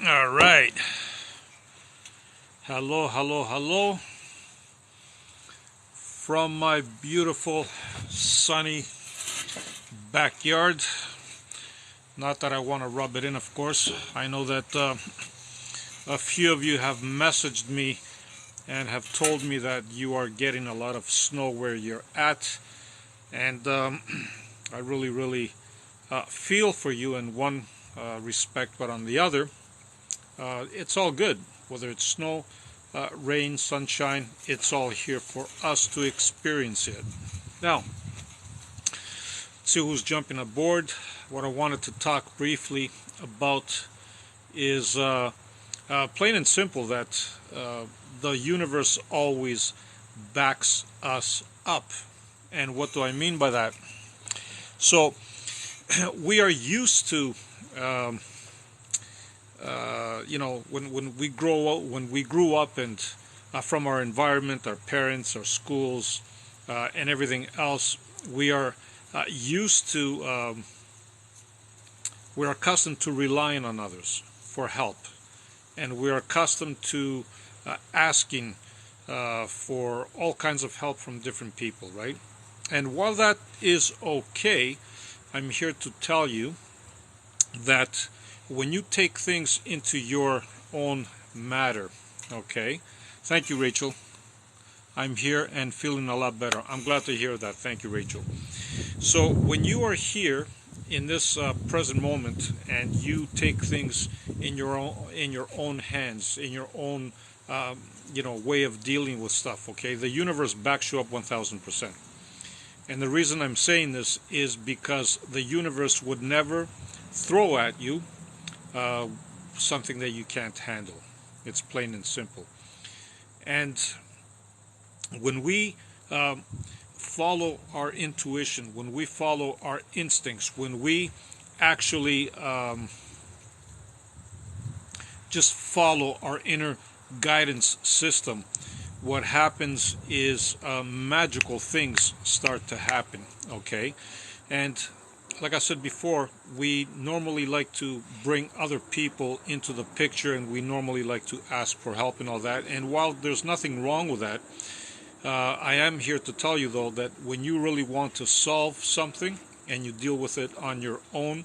All right. Hello, hello, hello. From my beautiful, sunny backyard. Not that I want to rub it in, of course. I know that a few of you have messaged me and have told me that you are getting a lot of snow where you're at. And I really feel for you in one respect, but on the other, it's all good. Whether it's snow, rain, sunshine, it's all here for us to experience it. Now, see who's jumping aboard. What I wanted to talk briefly about is plain and simple that the universe always backs us up. And what do I mean by that? So, we are used to when we grew up and from our environment, our parents, our schools, and everything else, we are used to we're accustomed to relying on others for help, and we're accustomed to asking for all kinds of help from different people, right? And while that is okay, I'm here to tell you that when you take things into your own matter, okay? Thank you, Rachel. I'm here and feeling a lot better. I'm glad to hear that. Thank you, Rachel. So when you are here in this present moment and you take things in your own hands, in your own way of dealing with stuff, okay? The universe backs you up 1,000%. And the reason I'm saying this is because the universe would never throw at you something that you can't handle. It's plain and simple. And when we follow our intuition, when we follow our instincts, when we actually just follow our inner guidance system, what happens is magical things start to happen, okay? And like I said before, we normally like to bring other people into the picture, and we normally like to ask for help and all that. And while there's nothing wrong with that, I am here to tell you, though, that when you really want to solve something and you deal with it on your own,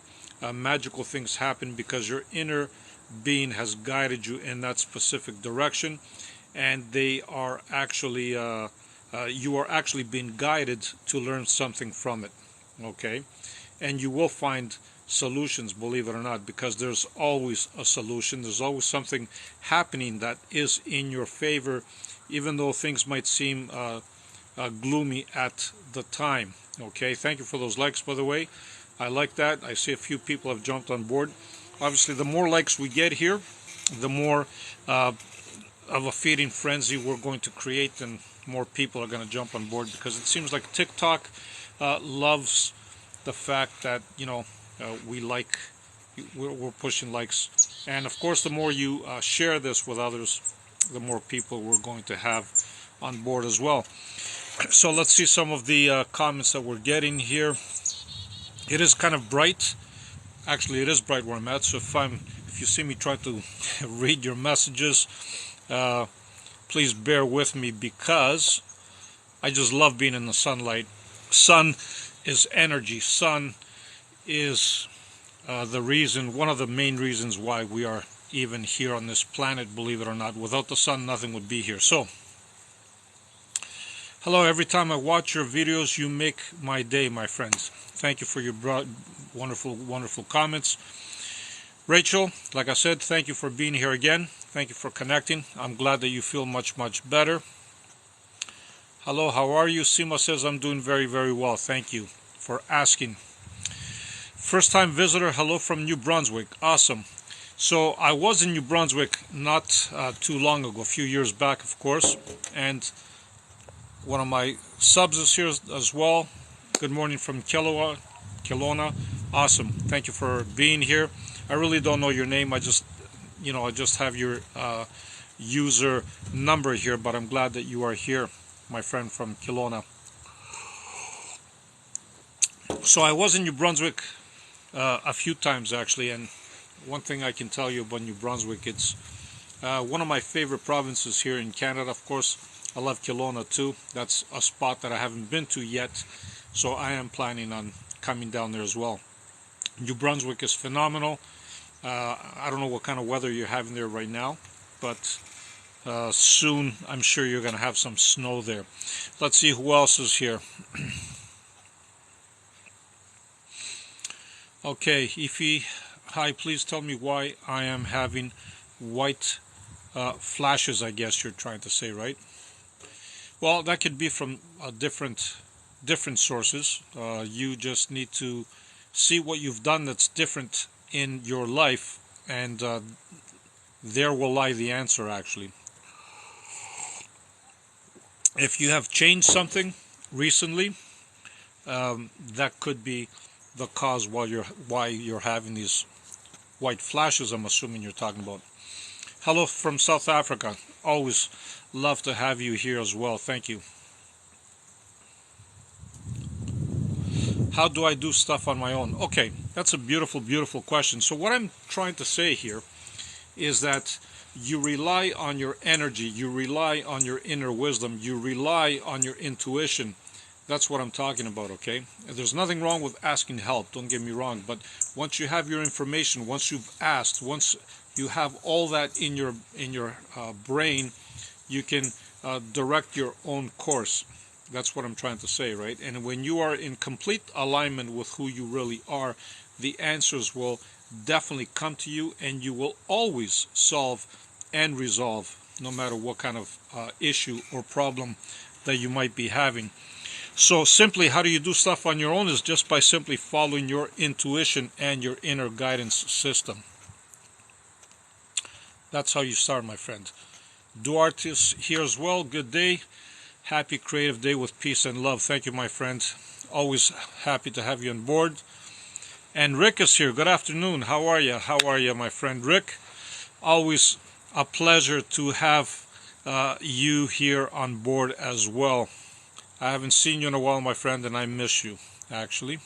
magical things happen because your inner being has guided you in that specific direction, and they are actually you are actually being guided to learn something from it, okay? And you will find solutions, believe it or not, because there's always a solution. There's always something happening that is in your favor, even though things might seem gloomy at the time. Okay, thank you for those likes, by the way. I like that. I see a few people have jumped on board. Obviously, the more likes we get here, the more of a feeding frenzy we're going to create, and more people are going to jump on board, because it seems like TikTok loves the fact that we're pushing likes, and of course the more you share this with others, the more people we're going to have on board as well. So let's see some of the comments that we're getting here. It is kind of bright. Actually, it is bright where I'm at, so if you see me try to read your messages, please bear with me, because I just love being in the sunlight. Sun is energy. Sun is one of the main reasons why we are even here on this planet, believe it or not. Without the sun, nothing would be here. So, hello, every time I watch your videos, you make my day, my friends. Thank you for your wonderful comments. Rachel, like I said, thank you for being here again. Thank you for connecting. I'm glad that you feel much better. Hello, how are you? Sima says, I'm doing very well. Thank you for asking. First time visitor, hello from New Brunswick. Awesome. So I was in New Brunswick not too long ago, a few years back, of course. And one of my subs is here as well. Good morning from Kelowna. Awesome. Thank you for being here. I really don't know your name. I just have your user number here, but I'm glad that you are here, my friend from Kelowna. So I was in New Brunswick a few times, actually, and one thing I can tell you about New Brunswick, it's one of my favorite provinces here in Canada. Of course, I love Kelowna too. That's a spot that I haven't been to yet, so I am planning on coming down there as well. New Brunswick is phenomenal. I don't know what kind of weather you're having there right now, but soon I'm sure you're going to have some snow there. Let's see who else is here. Okay, Ify, hi, please tell me why I am having white flashes, I guess you're trying to say, right? Well, that could be from different sources. You just need to see what you've done that's different in your life, and there will lie the answer, actually. If you have changed something recently, that could be the cause why you're having these white flashes. I'm assuming you're talking about. Hello from South Africa. Always love to have you here as well. Thank you. How do I do stuff on my own? Okay, that's a beautiful, beautiful question. So what I'm trying to say here is that you rely on your energy, you rely on your inner wisdom, you rely on your intuition. That's what I'm talking about, okay? There's nothing wrong with asking help, don't get me wrong, but once you have your information, once you've asked, once you have all that in your brain, you can direct your own course. That's what I'm trying to say, right? And when you are in complete alignment with who you really are, the answers will definitely come to you, and you will always solve and resolve no matter what kind of issue or problem that you might be having. So simply, how do you do stuff on your own is just by simply following your intuition and your inner guidance system. That's how you start, my friend. Duarte is here as well. Good day. Happy creative day with peace and love. Thank you, my friend. Always happy to have you on board. And Rick is here. Good afternoon. How are you? How are you, my friend Rick? Always a pleasure to have you here on board as well. I haven't seen you in a while, my friend, and I miss you, actually.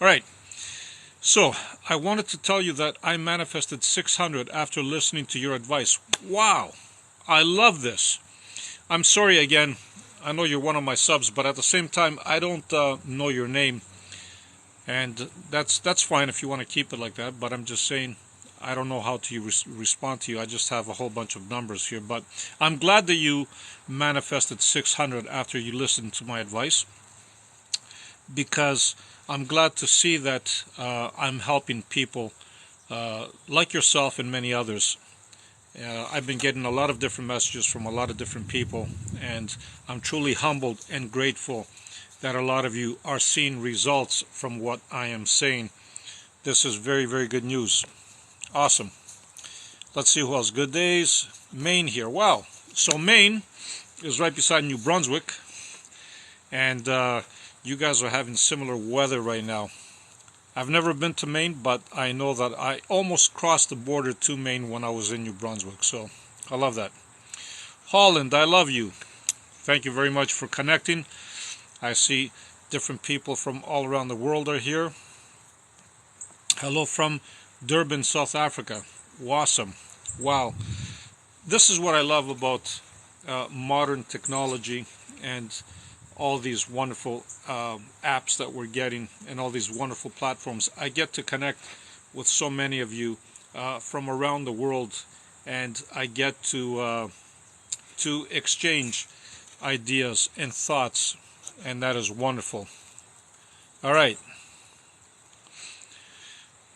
All right. So, I wanted to tell you that I manifested 600 after listening to your advice. Wow. I love this. I'm sorry again. I know you're one of my subs, but at the same time, I don't know your name. And that's fine if you want to keep it like that, but I'm just saying I don't know how to respond to you. I just have a whole bunch of numbers here, but I'm glad that you manifested 600 after you listened to my advice, because I'm glad to see that I'm helping people like yourself and many others. I've been getting a lot of different messages from a lot of different people, and I'm truly humbled and grateful that a lot of you are seeing results from what I am saying. This is very, very good news. Awesome. Let's see who else. Good days. Maine here. Wow. So Maine is right beside New Brunswick, and you guys are having similar weather right now. I've never been to Maine, but I know that I almost crossed the border to Maine when I was in New Brunswick, so I love that. Holland, I love you. Thank you very much for connecting. I see different people from all around the world are here. Hello from Durban, South Africa. Awesome. Wow. This is what I love about modern technology and all these wonderful apps that we're getting and all these wonderful platforms. I get to connect with so many of you from around the world, and I get to exchange ideas and thoughts, and that is wonderful. All right.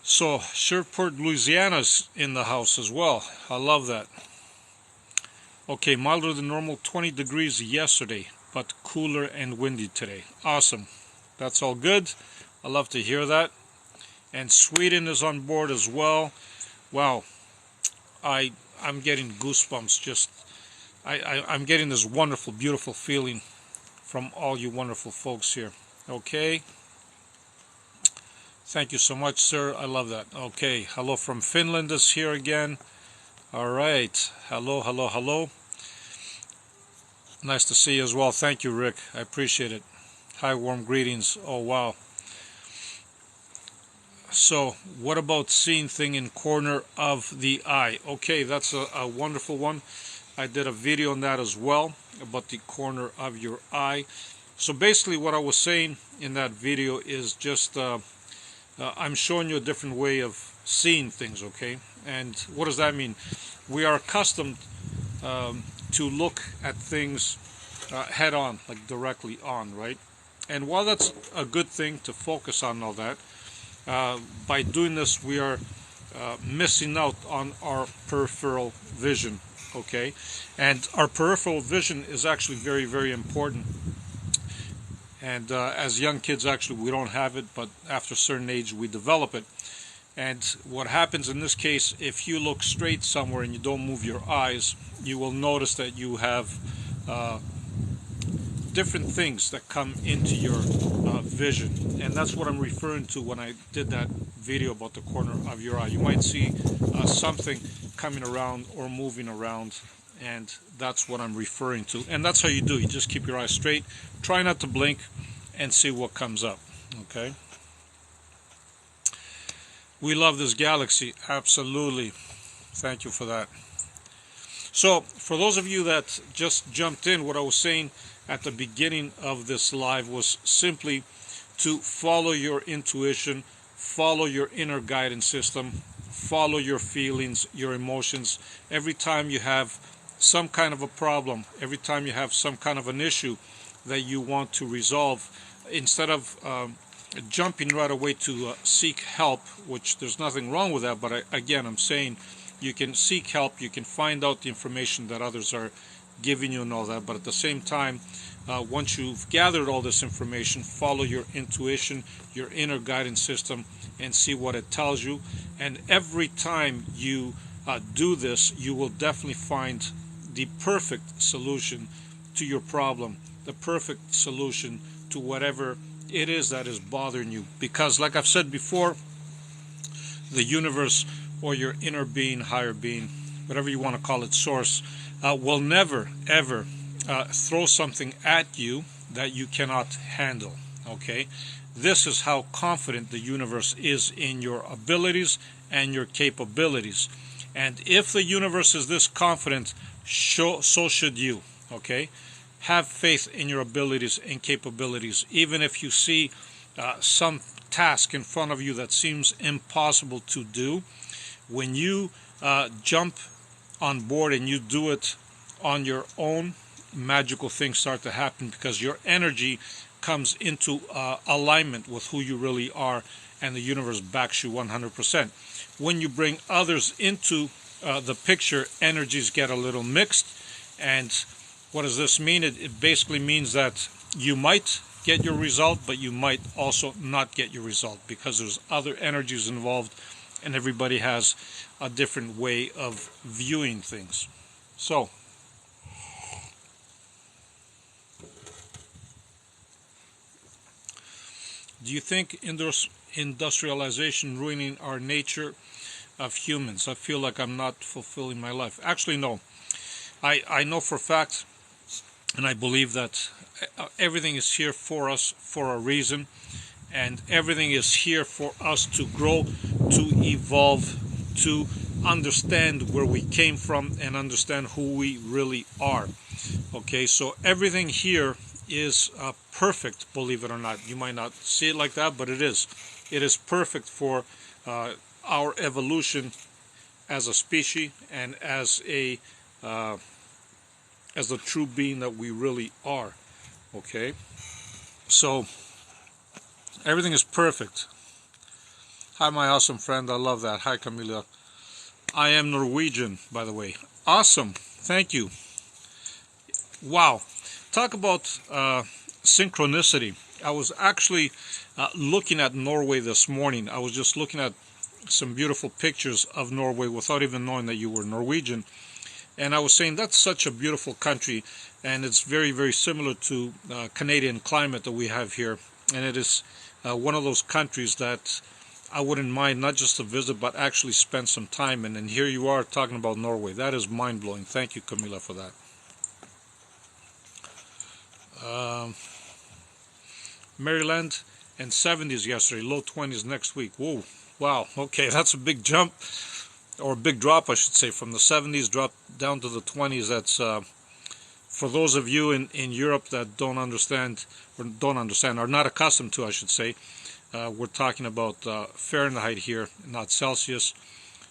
So Shreveport, Louisiana's in the house as well. I love that. Okay, milder than normal, 20 degrees yesterday, but cooler and windy today. Awesome. That's all good. I love to hear that. And Sweden is on board as well. Wow. I'm getting goosebumps. Just I'm getting this wonderful, beautiful feeling from all you wonderful folks here. Okay. Thank you so much, sir. I love that. Okay. Hello from Finland is here again. All right. Hello, hello, hello. Nice to see you as well. Thank you, Rick. I appreciate it. Hi, warm greetings. Oh, wow. So what about seeing thing in corner of the eye? Okay, that's a wonderful one. I did a video on that as well, about the corner of your eye. So basically what I was saying in that video is just I'm showing you a different way of seeing things, okay? And what does that mean? We are accustomed to look at things head on, like directly on, right? And while that's a good thing to focus on all that, by doing this we are missing out on our peripheral vision, okay? And our peripheral vision is actually very, very important. And as young kids, actually, we don't have it, but after a certain age, we develop it. And what happens in this case, if you look straight somewhere and you don't move your eyes, you will notice that you have different things that come into your vision. And that's what I'm referring to when I did that video about the corner of your eye. You might see something coming around or moving around, and that's what I'm referring to. And that's how you do. You just keep your eyes straight, try not to blink, and see what comes up. Okay? We love this galaxy. Absolutely. Thank you for that. So, for those of you that just jumped in, what I was saying at the beginning of this live was simply to follow your intuition, follow your inner guidance system, follow your feelings, your emotions. Every time you have some kind of a problem, every time you have some kind of an issue that you want to resolve, instead of jumping right away to seek help, which there's nothing wrong with that, but again, I'm saying you can seek help, you can find out the information that others are giving you and all that, but at the same time, once you've gathered all this information, follow your intuition, your inner guidance system, and see what it tells you. And every time you do this, you will definitely find the perfect solution to your problem, the perfect solution to whatever it is that is bothering you. Because like I've said before, the universe or your inner being, higher being, whatever you want to call it, source, will never ever throw something at you that you cannot handle. Okay, this is how confident the universe is in your abilities and your capabilities. And if the universe is this confident, so should you. Okay, have faith in your abilities and capabilities. Even if you see some task in front of you that seems impossible to do, when you jump on board and you do it on your own, magical things start to happen, because your energy comes into alignment with who you really are, and the universe backs you 100%. When you bring others into the picture, energies get a little mixed. And what does this mean? It basically means that you might get your result, but you might also not get your result, because there's other energies involved, and everybody has a different way of viewing things. So, do you think industrialization ruining our nature of humans? I feel like I'm not fulfilling my life. Actually, no. I know for a fact, and I believe that everything is here for us for a reason, and everything is here for us to grow, to evolve, to understand where we came from and understand who we really are. Okay, so everything here is perfect, believe it or not. You might not see it like that, but it is. It is perfect for our evolution as a species and as the true being that we really are. Okay, so everything is perfect. Hi, my awesome friend. I love that. Hi, Camilla. I am Norwegian, by the way. Awesome. Thank you. Wow. Talk about synchronicity. I was actually looking at Norway this morning. I was just looking at some beautiful pictures of Norway without even knowing that you were Norwegian. And I was saying that's such a beautiful country, and it's very, very similar to Canadian climate that we have here. And it is one of those countries that I wouldn't mind not just to visit, but actually spend some time in. And here you are talking about Norway. That is mind-blowing. Thank you, Camilla, for that. Maryland, and 70s yesterday, low 20s next week. Whoa, wow, okay, that's a big jump, or a big drop, I should say, from the 70s drop down to the 20s. That's for those of you in Europe that don't understand, are not accustomed to, I should say. We're talking about Fahrenheit here, not Celsius.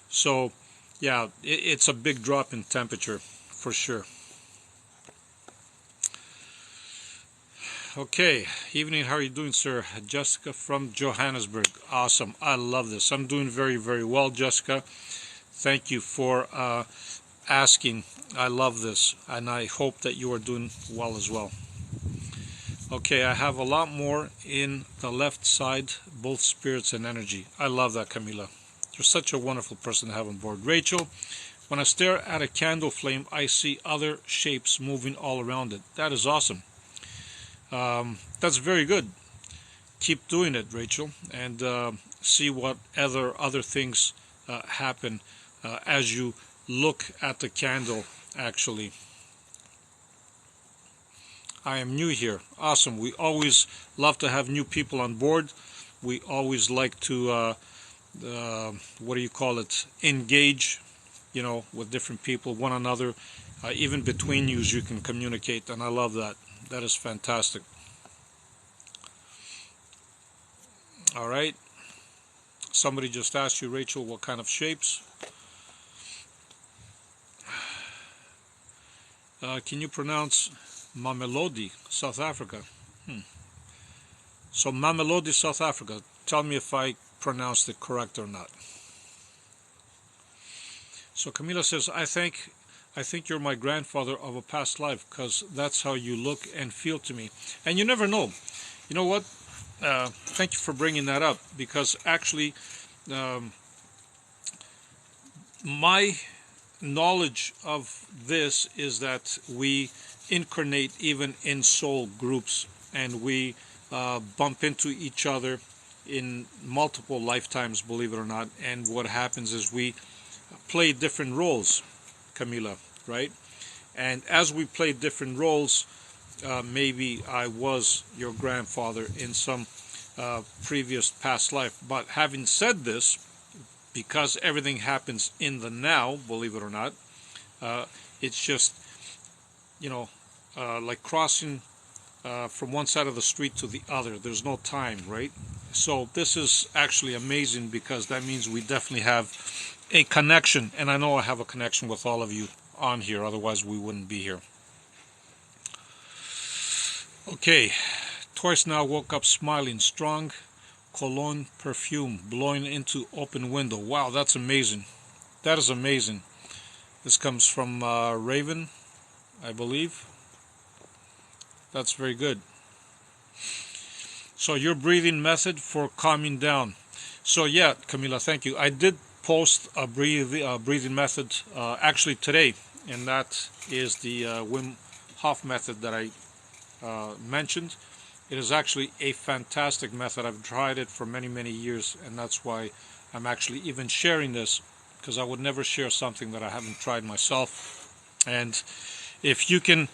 So, yeah, it's a big drop in temperature, for sure. Okay, evening, how are you doing, sir? Jessica from Johannesburg. Awesome, I love this. I'm doing very, very well, Jessica. Thank you for asking. I love this, and I hope that you are doing well as well. Okay, I have a lot more in the left side, both spirits and energy. I love that, Camila. You're such a wonderful person to have on board. Rachel, when I stare at a candle flame, I see other shapes moving all around it. That is awesome. That's very good. Keep doing it, Rachel, and see what other things happen as you look at the candle, actually. I am new here. Awesome. We always love to have new people on board. We always like to, what do you call it, engage, with different people, one another. Even between you can communicate, and I love that. That is fantastic. All right. Somebody just asked you, Rachel, what kind of shapes? Can you pronounce Mamelodi, South Africa? So Mamelodi, South Africa. Tell me if I pronounced it correct or not. So Camila says, I think you're my grandfather of a past life, because that's how you look and feel to me. And you never know. You know what? Thank you for bringing that up, because actually my knowledge of this is that we incarnate even in soul groups, and we bump into each other in multiple lifetimes, believe it or not. And what happens is we play different roles, Camila, right? And as we play different roles, maybe I was your grandfather in some previous past life. But having said this, because everything happens in the now, believe it or not, it's just, like crossing from one side of the street to the other. There's no time, right? So this is actually amazing, because that means we definitely have a connection. And I know I have a connection with all of you on here, otherwise we wouldn't be here. Okay, twice now woke up smiling, strong cologne perfume blowing into open window. Wow, that's amazing. That is amazing. This comes from Raven, I believe. That's very good. So your breathing method for calming down. So yeah, Camila, thank you. I did post a breathing method actually today, and that is the Wim Hof method that I mentioned. It is actually a fantastic method. I've tried it for many, many years, and that's why I'm actually even sharing this, because I would never share something that I haven't tried myself. And if you can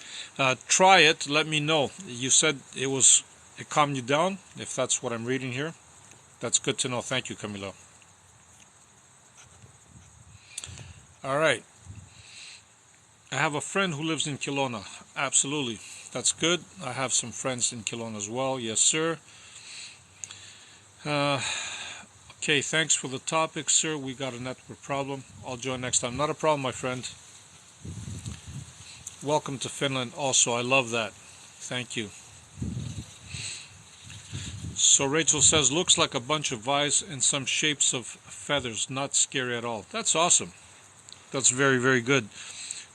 try it, let me know. You said it calmed you down, if that's what I'm reading here. That's good to know. Thank you, Camila. All right. I have a friend who lives in Kelowna. Absolutely. That's good. I have some friends in Kelowna as well. Yes, sir. Okay, thanks for the topic, sir. We got a network problem. I'll join next time. Not a problem, my friend. Welcome to Finland also. I love that. Thank you. So Rachel says, looks like a bunch of eyes and some shapes of feathers. Not scary at all. That's awesome. That's very, very good.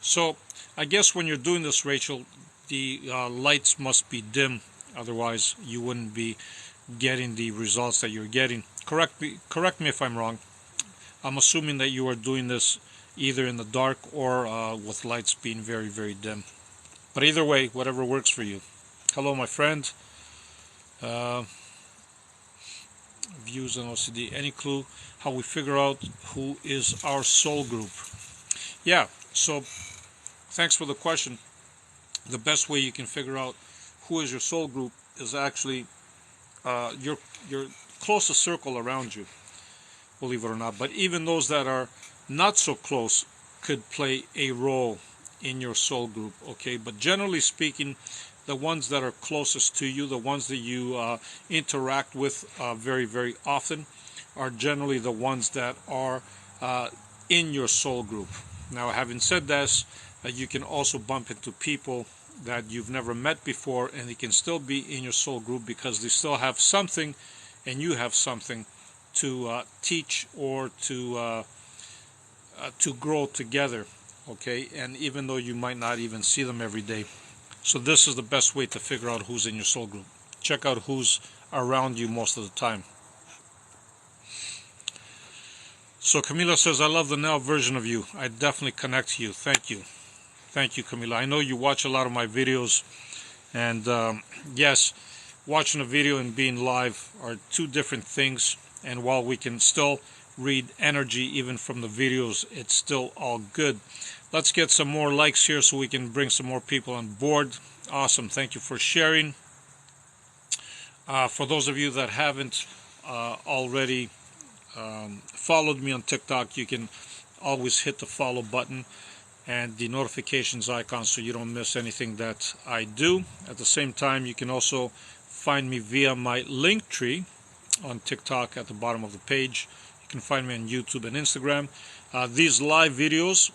So I guess when you're doing this, Rachel, the lights must be dim. Otherwise, you wouldn't be getting the results that you're getting. Correct me if I'm wrong. I'm assuming that you are doing this either in the dark or with lights being very, very dim. But either way, whatever works for you. Hello, my friend. Views on OCD. Any clue how we figure out who is our soul group? Yeah, so thanks for the question. The best way you can figure out who is your soul group is actually your closest circle around you, believe it or not. But even those that are not so close could play a role in your soul group, okay? But generally speaking, the ones that are closest to you, the ones that you interact with very, very often, are generally the ones that are in your soul group. Now, having said this, you can also bump into people that you've never met before, and they can still be in your soul group because they still have something, and you have something to teach or to grow together, okay? And even though you might not even see them every day. So this is the best way to figure out who's in your soul group. Check out who's around you most of the time. So Camila says, I love the now version of you. I definitely connect to you. Thank you. Thank you, Camila. I know you watch a lot of my videos. And yes, watching a video and being live are two different things. And while we can still read energy even from the videos, it's still all good. Let's get some more likes here so we can bring some more people on board. Awesome. Thank you for sharing. For those of you that haven't already followed me on TikTok, you can always hit the follow button and the notifications icon so you don't miss anything that I do. At the same time, you can also find me via my link tree on TikTok at the bottom of the page. You can find me on YouTube and Instagram. These live videos,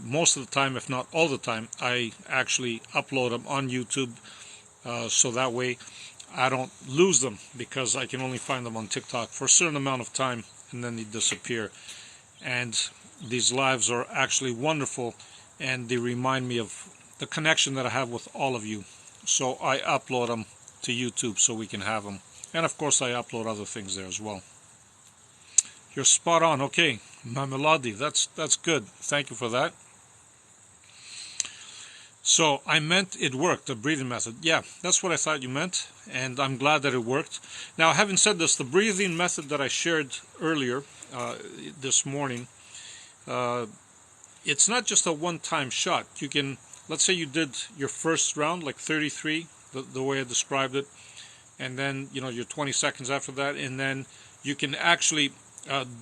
most of the time, if not all the time, I actually upload them on YouTube, so that way I don't lose them, because I can only find them on TikTok for a certain amount of time and then they disappear. And these lives are actually wonderful, and they remind me of the connection that I have with all of you. So I upload them to YouTube so we can have them. And of course I upload other things there as well. You're spot on. Okay, Mamelodi, that's good. Thank you for that. So I meant it worked, the breathing method. Yeah, that's what I thought you meant, and I'm glad that it worked. Now, having said this, the breathing method that I shared earlier this morning, it's not just a one-time shot. You can, let's say you did your first round, like 33, the way I described it, and then, you know, your 20 seconds after that, and then you can actually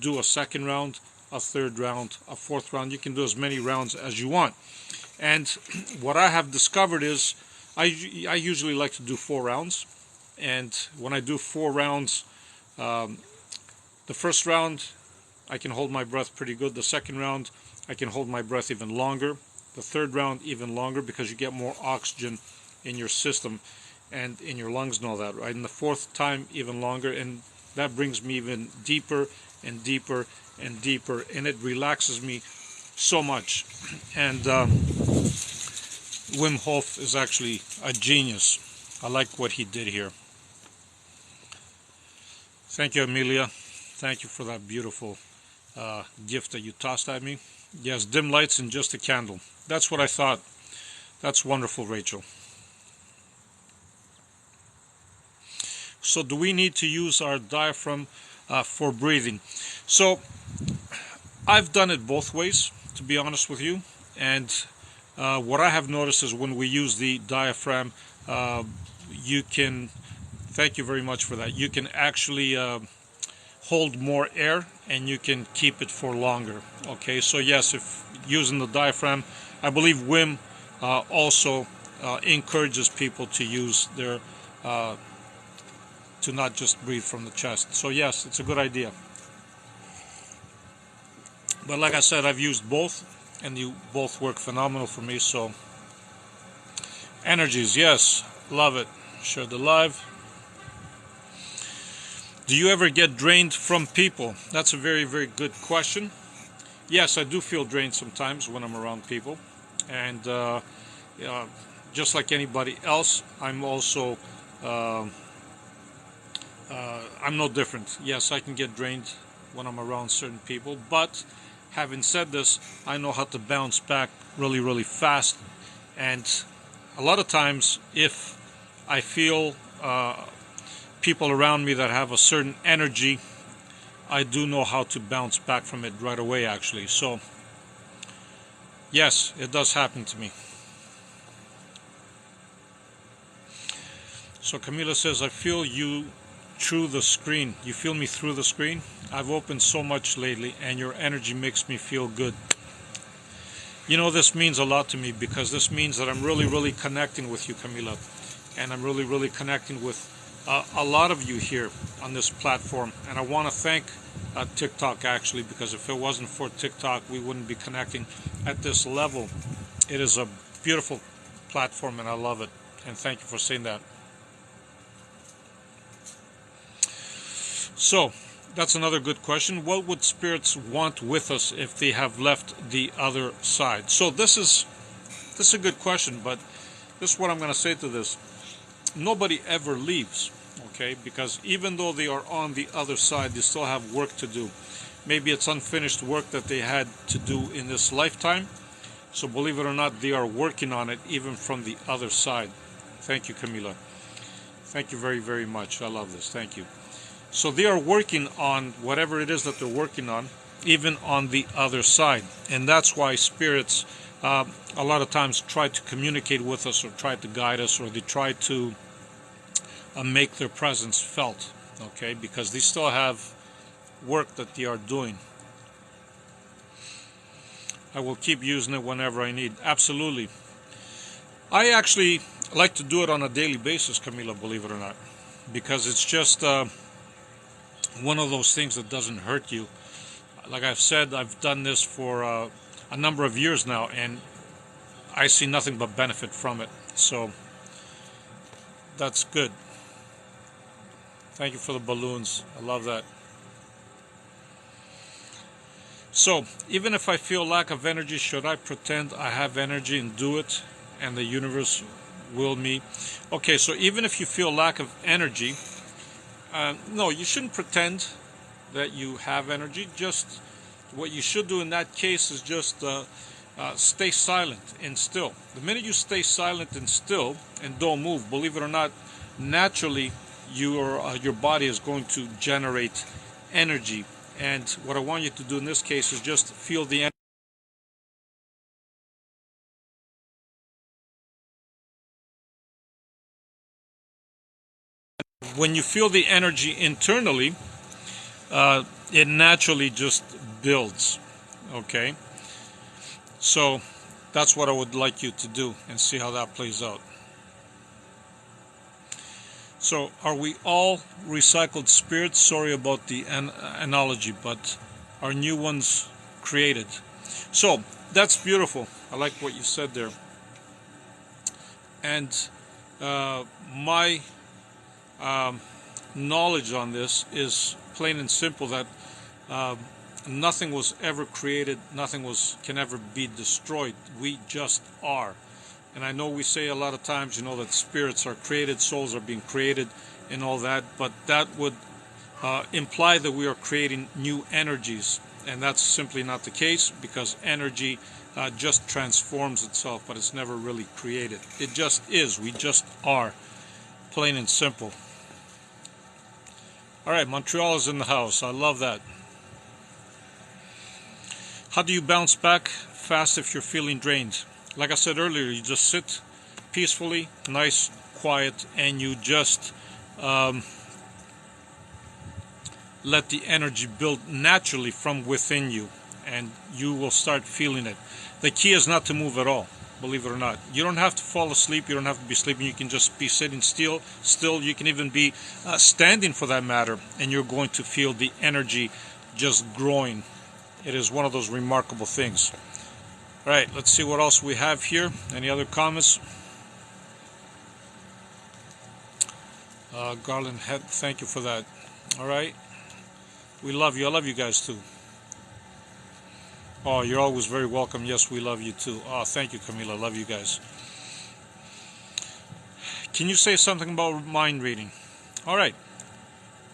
do a second round, a third round, a fourth round. You can do as many rounds as you want. And what I have discovered is I usually like to do 4 rounds. And when I do 4 rounds, the first round I can hold my breath pretty good. The second round I can hold my breath even longer. The third round even longer, because you get more oxygen in your system and in your lungs and all that, right? And the fourth time even longer, and that brings me even deeper and deeper and deeper, and it relaxes me so much. And Wim Hof is actually a genius. I like what he did here. Thank you, Amelia. Thank you for that beautiful gift that you tossed at me. Yes, dim lights and just a candle. That's what I thought. That's wonderful, Rachel. So do we need to use our diaphragm for breathing? So I've done it both ways, to be honest with you. And what I have noticed is when we use the diaphragm, you can, thank you very much for that, you can actually hold more air and you can keep it for longer. Okay, so yes, if using the diaphragm, I believe Wim also encourages people to use their to not just breathe from the chest. So yes, it's a good idea. But like I said, I've used both, and you both work phenomenal for me. So energies, yes, love it. Share the live. Do you ever get drained from people? That's a very, very good question. Yes, I do feel drained sometimes when I'm around people, and just like anybody else, I'm also I'm no different. Yes, I can get drained when I'm around certain people, but having said this, I know how to bounce back really, really fast. And a lot of times, if I feel people around me that have a certain energy, I do know how to bounce back from it right away, actually. So yes, it does happen to me. So Camila says, I feel you through the screen. You feel me through the screen? I've opened so much lately, and your energy makes me feel good. You know, this means a lot to me, because this means that I'm really, really connecting with you, Camila. And I'm really, really connecting with a lot of you here on this platform. And I want to thank TikTok, actually, because if it wasn't for TikTok, we wouldn't be connecting at this level. It is a beautiful platform, and I love it. And thank you for saying that. So, that's another good question. What would spirits want with us if they have left the other side? So this is a good question, but this is what I'm going to say to this. Nobody ever leaves, okay? Because even though they are on the other side, they still have work to do. Maybe it's unfinished work that they had to do in this lifetime. So believe it or not, they are working on it even from the other side. Thank you, Camila. Thank you very, very much. I love this. Thank you. So they are working on whatever it is that they're working on, even on the other side. And that's why spirits a lot of times try to communicate with us, or try to guide us, or they try to make their presence felt, okay? Because they still have work that they are doing. I will keep using it whenever I need. Absolutely. I actually like to do it on a daily basis, Camila, believe it or not, because it's just one of those things that doesn't hurt you. Like I've said, I've done this for a number of years now, and I see nothing but benefit from it. So that's good. Thank you for the balloons. I love that. So even if I feel lack of energy, should I pretend I have energy and do it, and the universe will me? Okay, so even if you feel lack of energy, no, you shouldn't pretend that you have energy. Just what you should do in that case is just stay silent and still. The minute you stay silent and still and don't move, believe it or not, naturally your body is going to generate energy. And what I want you to do in this case is just feel the energy. When you feel the energy internally, it naturally just builds. Okay? So that's what I would like you to do, and see how that plays out. So are we all recycled spirits? Sorry about the analogy, but are new ones created? So that's beautiful. I like what you said there. And my knowledge on this is plain and simple, that nothing was ever created, nothing can ever be destroyed. We just are. And I know we say a lot of times, that spirits are created, souls are being created, and all that, but that would imply that we are creating new energies, and that's simply not the case, because energy just transforms itself, but it's never really created. It just is. We just are, plain and simple. All right, Montreal is in the house. I love that. How do you bounce back fast if you're feeling drained? Like I said earlier, you just sit peacefully, nice, quiet, and you just let the energy build naturally from within you, and you will start feeling it. The key is not to move at all, believe it or not. You don't have to fall asleep, you don't have to be sleeping, you can just be sitting still. You can even be standing, for that matter, and you're going to feel the energy just growing. It is one of those remarkable things. All right, let's see what else we have here. Any other comments? Garland Head, thank you for that. All right. We love you. I love you guys too. Oh, you're always very welcome. Yes, we love you too. Oh, thank you, Camila. Love you guys. Can you say something about mind reading? All right.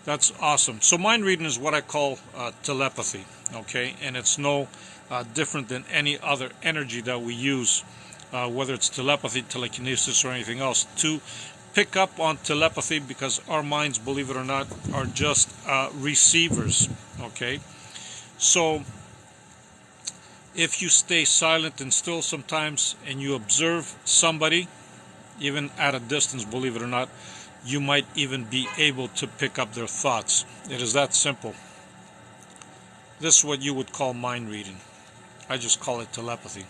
That's awesome. So mind reading is what I call telepathy, okay? And it's no different than any other energy that we use, whether it's telepathy, telekinesis, or anything else, to pick up on telepathy, because our minds, believe it or not, are just receivers, okay? So if you stay silent and still sometimes, and you observe somebody, even at a distance, believe it or not, you might even be able to pick up their thoughts. It is that simple. This is what you would call mind reading. I just call it telepathy.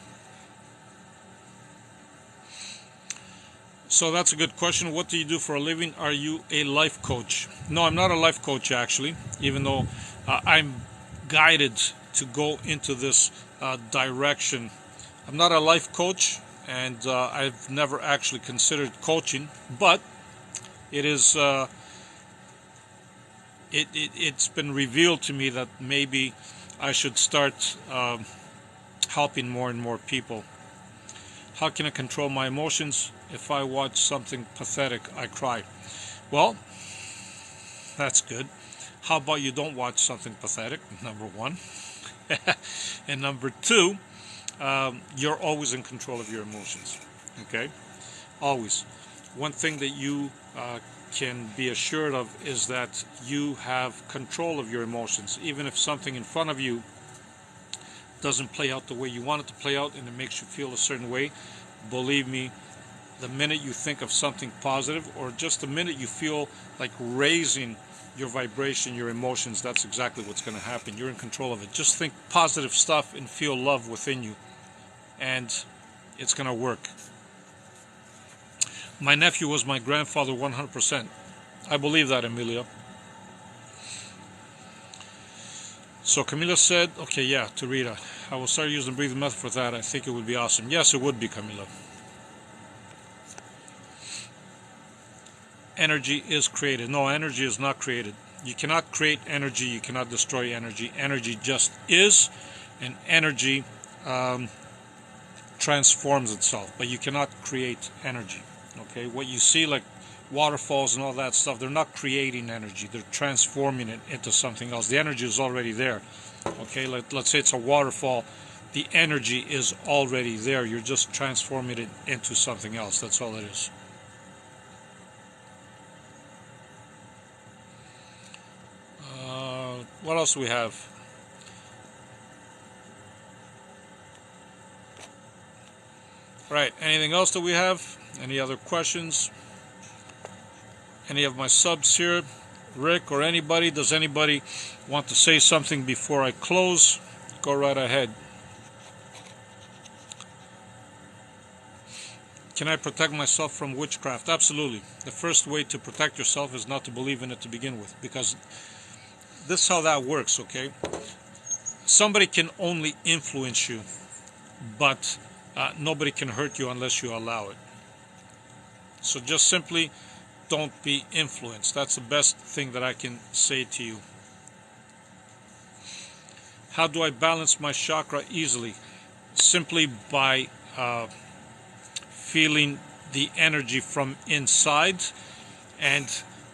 So that's a good question. What do you do for a living? Are you a life coach? No, I'm not a life coach actually, even though I'm guided to go into this direction. I'm not a life coach, and I've never actually considered coaching, but it is it's been revealed to me that maybe I should start helping more and more people. How can I control my emotions? If I watch something pathetic, I cry. Well, that's good. How about you don't watch something pathetic, number one. And number two, you're always in control of your emotions. Okay? Always. One thing that you can be assured of is that you have control of your emotions. Even if something in front of you doesn't play out the way you want it to play out and it makes you feel a certain way, believe me, the minute you think of something positive, or just the minute you feel like raising your vibration, your emotions, that's exactly what's going to happen. You're in control of it. Just think positive stuff and feel love within you, and it's going to work. My nephew was my grandfather 100%. I believe that, Emilia. So Camila said, okay, yeah, to Rita, I will start using the breathing method for that. I think it would be awesome. Yes, it would be, Camila. Energy is created. No, energy is not created. You cannot create energy. You cannot destroy energy. Energy just is, and energy transforms itself. But you cannot create energy. Okay, what you see like waterfalls and all that stuff, they're not creating energy. They're transforming it into something else. The energy is already there. Okay, let's say it's a waterfall. The energy is already there. You're just transforming it into something else. That's all it is. What else do we have? Right, anything else that we have? Any other questions? Any of my subs here? Rick or anybody? Does anybody want to say something before I close? Go right ahead. Can I protect myself from witchcraft? Absolutely. The first way to protect yourself is not to believe in it to begin with, because this is how that works, okay? Somebody can only influence you, but nobody can hurt you unless you allow it. So just simply don't be influenced. That's the best thing that I can say to you. How do I balance my chakra easily? Simply by feeling the energy from inside. And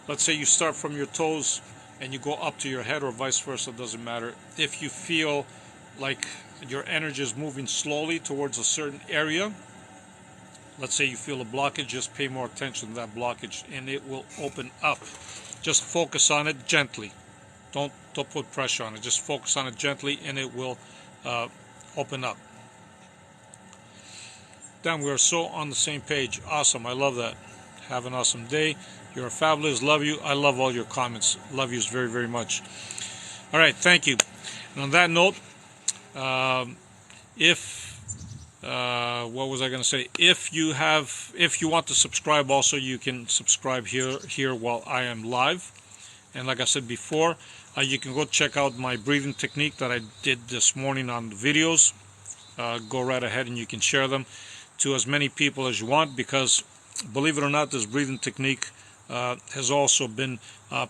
let's say you start from your toes and you go up to your head, or vice versa, doesn't matter. If you feel like your energy is moving slowly towards a certain area, let's say you feel a blockage, just pay more attention to that blockage and it will open up. Just focus on it gently. Don't put pressure on it. Just focus on it gently and it will open up. Damn, we are so on the same page. Awesome. I love that. Have an awesome day. You're fabulous. Love you. I love all your comments. Love you very, very much. All right. Thank you. And on that note, what was I going to say? If you want to subscribe, also you can subscribe here while I am live. And like I said before, you can go check out my breathing technique that I did this morning on the videos. Go right ahead and you can share them to as many people as you want, because believe it or not, this breathing technique has also been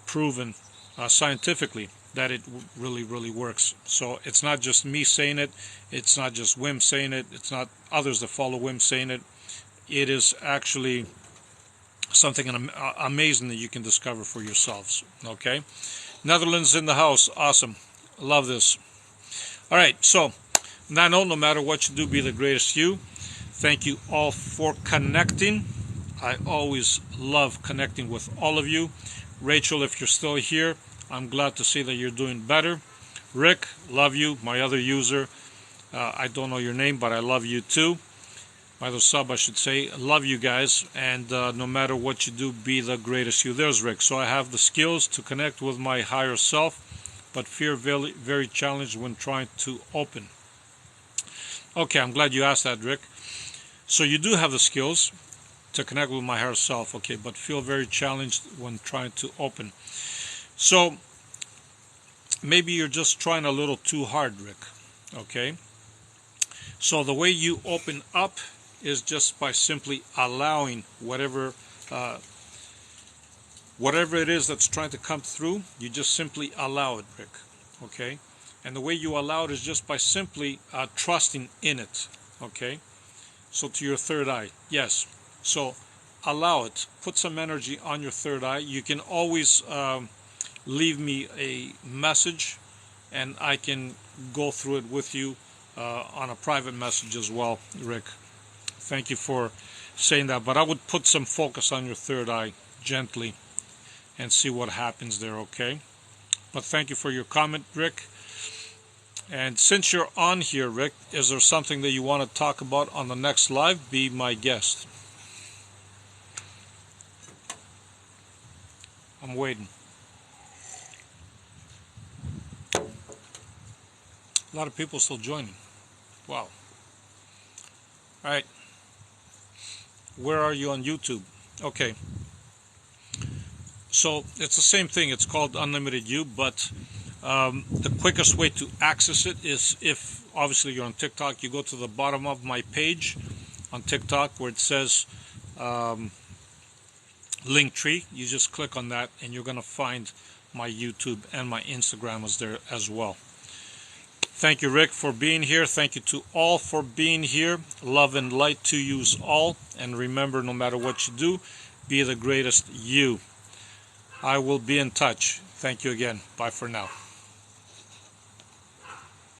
proven scientifically that it really, really works. So it's not just me saying it, it's not just Wim saying it, it's not others that follow Wim saying it. It is actually something amazing that you can discover for yourselves. Okay, Netherlands in the house. Awesome. Love this. All right, so now no matter what you do, be the greatest you. Thank you all for connecting. I always love connecting with all of you. Rachel, if you're still here, I'm glad to see that you're doing better. Rick, love you. My other user, I don't know your name, but I love you too. by the sub, I should say. Love you guys, and no matter what you do, be the greatest you. There's Rick. So I have the skills to connect with my higher self, but fear very, very challenged when trying to open. Okay, I'm glad you asked that, Rick. So you do have the skills to connect with my higher self, okay, but feel very challenged when trying to open. So maybe you're just trying a little too hard, Rick, okay? So the way you open up is just by simply allowing whatever it is that's trying to come through. You just simply allow it, Rick, okay? And the way you allow it is just by simply trusting in it, okay? So to your third eye, yes. So allow it. Put some energy on your third eye. You can always leave me a message, and I can go through it with you on a private message as well, Rick. Thank you for saying that. But I would put some focus on your third eye gently and see what happens there, okay? But thank you for your comment, Rick. And since you're on here, Rick, is there something that you want to talk about on the next live? Be my guest. I'm waiting. A lot of people still joining. Wow. All right. Where are you on YouTube? Okay. So it's the same thing. It's called Unlimited You, but the quickest way to access it is, if obviously you're on TikTok, you go to the bottom of my page on TikTok where it says Linktree. You just click on that and you're going to find my YouTube and my Instagram is there as well. Thank you, Rick, for being here. Thank you to all for being here. Love and light to you all. And remember, no matter what you do, be the greatest you. I will be in touch. Thank you again. Bye for now.